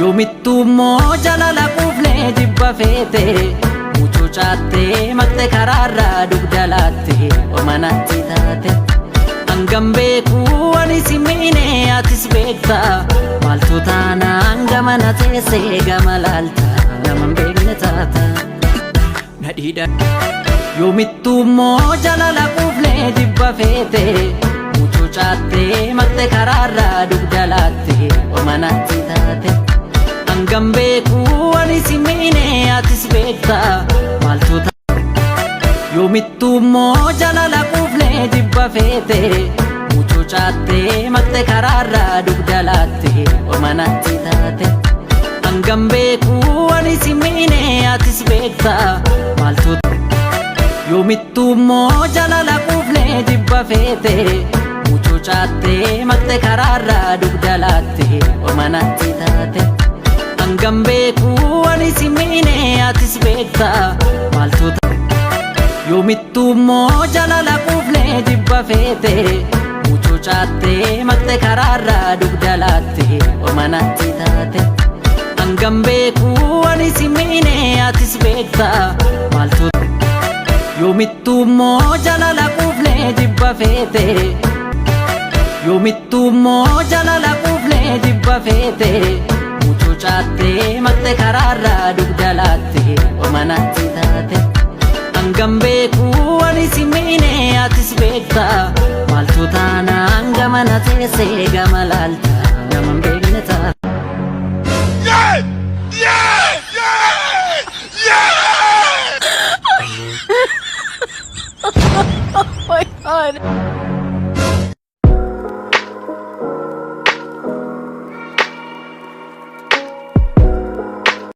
Yoomittummoo jalala quuflee jibba feete muchuu caattee maqte karaarraa dugda laatte omanatti taate hangam beekuu ani si miine atis beekta maaltu taanaan gamana teessee gama laalta naman beekne taata nadhiidha. Yoomittummoo jalala quuflee jibba feete muchuu caattee maqte karaarraa dugda laatte omanatti taate hangam beekuu ani si miine atis beekta maaltu taata. Yoomittummoo jalala quuflee jibba feete muchuu caattee maqte karaarraa dugda laatte omanatti taate hangam beekuu ani si miine atis beekta maaltu taata. Yoomittummoo jalala quuflee jibba feete muchuu caattee maqte karaarraa dugda laatte omanatti taate hangam beekuu ani si miine atis beekta maaltu taata. Yoomittummoo jalala quuflee jibba feete muchuu caattee maqte karaarraa dugda laatte omanatti taate hangam beekuu ani si miine atis beekta maaltu taata. Yoomittummoo jalala quuflee jibba feete Yoomittummoo jalala quuflee jibba feete muchuu caattee maqte karaarraa dugda laatte omanatti taate hangam beekuu ani si miine atis beekta maaltu taanaan gamana teessee gama laalta naman beekne taata. Oh my God.